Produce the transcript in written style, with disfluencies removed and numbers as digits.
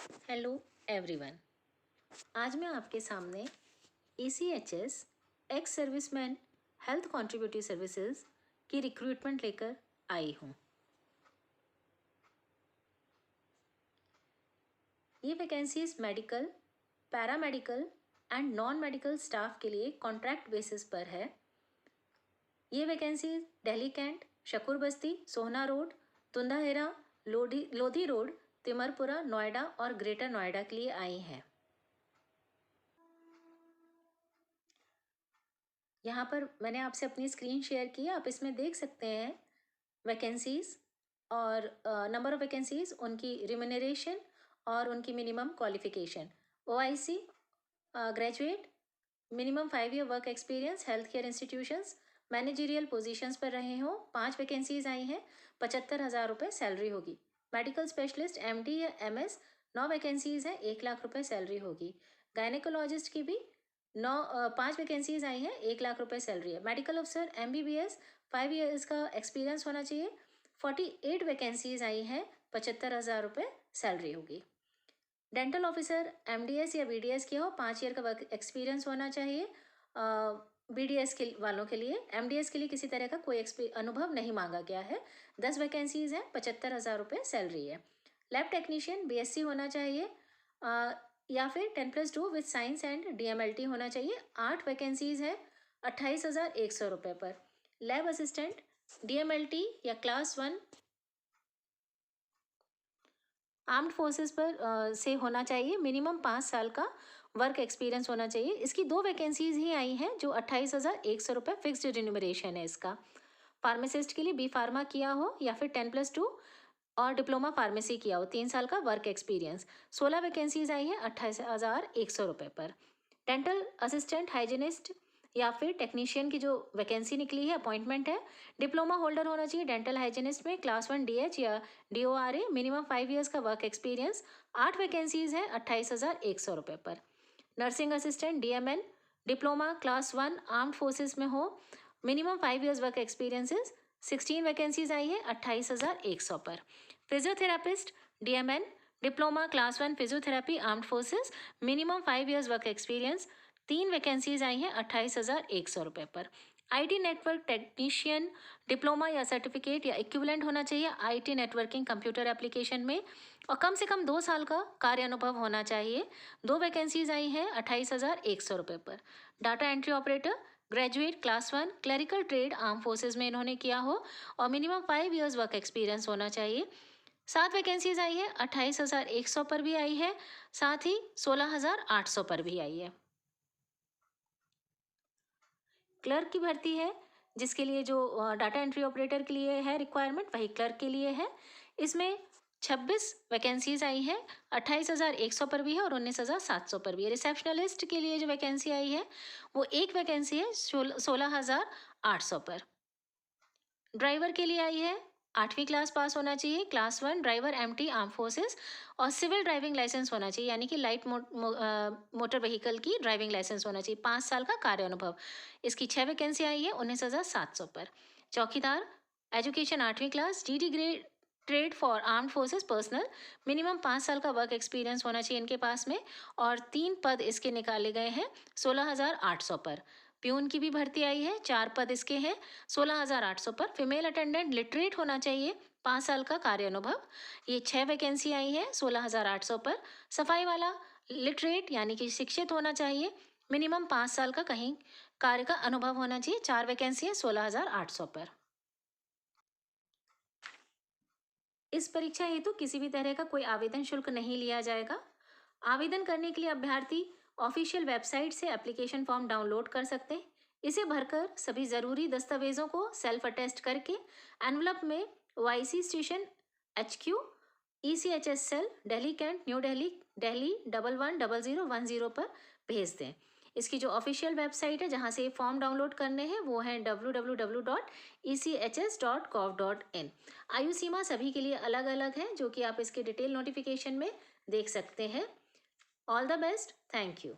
Hello everyone. आज मैं आपके सामने ECHS ex serviceman health contributive services की रिक्रूटमेंट लेकर आई हूँ। ये vacancies medical, paramedical and non medical staff के लिए कॉन्ट्रैक्ट बेसिस पर है। ये वैकेंसीज दिल्ली कैंट, शकूर बस्ती, सोहना रोड, तुंदाहेरा, लोधी रोड, तिमरपुरा, नोएडा और ग्रेटर नोएडा के लिए आई हैं। यहाँ पर मैंने आपसे अपनी स्क्रीन शेयर की है, आप इसमें देख सकते हैं वैकेंसीज और नंबर ऑफ वैकेंसीज, उनकी रिम्यूनरेशन और उनकी minimum qualification. OIC graduate, minimum 5 year work experience, health care institutions, managerial positions पर रहे हो। 5 वैकेंसीज आई हैं, 75,000 रुपये सैलरी होगी। मेडिकल स्पेशलिस्ट MD या MS 9 वैकेंसीज हैं, 1 लाख रुपये सैलरी होगी। गायनेकोलॉजिस्ट की भी 5 वैकेंसीज आई हैं, 1 लाख रुपये सैलरी है। मेडिकल ऑफिसर MBBS 5 ईयर्स का एक्सपीरियंस होना चाहिए। 48 वैकेंसीज आई हैं, 75,000 रुपये सैलरी होगी। डेंटल ऑफिसर MDS या BDS किया हो, 5 ईयर का वर्क एक्सपीरियंस होना चाहिए। BDS के वालों के लिए, MDS के लिए किसी तरह का कोई अनुभव नहीं मांगा गया है। 10 वैकेंसीज हैं, 75,000 रुपये सैलरी है। लैब टेक्नीशियन BSc होना चाहिए या फिर 10+2 विथ साइंस एंड DMLT होना चाहिए। 8 वैकेंसीज है, 28,100 रुपये पर। लैब असिस्टेंट DMLT या क्लास 1 आर्म्ड फोर्सेस पर से होना चाहिए। मिनिमम 5 साल का वर्क एक्सपीरियंस होना चाहिए। इसकी 2 वैकेंसीज ही आई हैं जो 28,100 रुपये फिक्स्ड रिन्यूमरेशन है इसका। फार्मासिस्ट के लिए B फार्मा किया हो या फिर 10+2 और डिप्लोमा फार्मेसी किया हो, 3 साल का वर्क एक्सपीरियंस। 16 वैकेंसीज आई है, 28,100 रुपये पर। डेंटल असिस्टेंट, हाइजीनिस्ट या फिर टेक्नीशियन की जो वैकेंसी निकली है, अपॉइंटमेंट है, डिप्लोमा होल्डर होना चाहिए डेंटल हाइजीनिस्ट में, क्लास 1 DH या DORA, मिनिमम 5 ईयर्स का वर्क एक्सपीरियंस। 8 वैकेंसीज हैं, 28,100 रुपये पर। Nursing assistant DMN, diploma class 1 armed forces में हो, minimum 5 years work experiences. 16 vacancies आई है, 28,100 पर। Physiotherapist DMN, diploma class 1 physiotherapy armed forces, minimum 5 years work experience. 3 vacancies आई हैं, 28,100 रुपये पर। IT नेटवर्क टेक्नीशियन, डिप्लोमा या सर्टिफिकेट या इक्विवेलेंट होना चाहिए IT नेटवर्किंग कंप्यूटर एप्लीकेशन में और कम से कम 2 साल का कार्य अनुभव होना चाहिए। 2 वैकेंसीज आई हैं, 28,100 रुपये पर। Data entry operator graduate class 1 clerical trade arm forces में इन्होंने किया हो और मिनिमम 5 ईयर्स वर्क एक्सपीरियंस होना चाहिए। 7 वैकेंसीज आई है, 28,100 पर भी आई है, साथ ही 16,800 पर भी आई है। क्लर्क की भर्ती है, जिसके लिए जो डाटा एंट्री ऑपरेटर के लिए है रिक्वायरमेंट, वही क्लर्क के लिए है। इसमें 26 वैकेंसीज आई है, 28,100 पर भी है और 19,700 पर भी है। रिसेप्शनलिस्ट के लिए जो वैकेंसी आई है वो 1 वैकेंसी है, 16,800 पर। ड्राइवर के लिए आई है, 8वीं क्लास पास होना चाहिए, class 1 driver MT arm forces और सिविल ड्राइविंग लाइसेंस होना चाहिए, यानी कि लाइट मोटर व्हीकल की ड्राइविंग लाइसेंस होना चाहिए। 5 साल का कार्य अनुभव। इसकी 6 वैकेंसी आई है, 19,700 पर। चौकीदार एजुकेशन 8वीं class, DD grade trade for armed forces personnel, minimum 5 साल का वर्क एक्सपीरियंस होना चाहिए इनके पास में और 3 पद इसके निकाले गए हैं, 16,800 पर। प्यून की भी भर्ती आई है, 4 पद इसके हैं, 16,800 पर। फीमेल अटेंडेंट लिटरेट होना चाहिए, 5 साल का कार्य अनुभव। ये 6 वैकेंसी आई है, 16,800 पर। सफाई वाला लिटरेट यानी कि शिक्षित होना चाहिए, मिनिमम 5 साल का कहीं कार्य का अनुभव होना चाहिए, 4 वैकेंसी है, 16,800 पर। इस परीक्षा हेतु किसी भी तरह का कोई आवेदन शुल्क नहीं लिया जाएगा। आवेदन करने के लिए अभ्यर्थी ऑफिशियल वेबसाइट से एप्लीकेशन फॉर्म डाउनलोड कर सकते हैं। इसे भरकर सभी ज़रूरी दस्तावेजों को सेल्फ अटेस्ट करके एनवलप में YC station HQ ECHS cell Delhi cantt New Delhi Delhi 110010 पर भेज दें। इसकी जो ऑफिशियल वेबसाइट है जहां से ये फॉर्म डाउनलोड करने हैं वो है www.echs.gov.in। आयु सीमा सभी के लिए अलग अलग है, जो कि आप इसके डिटेल नोटिफिकेशन में देख सकते हैं। All the best, thank you.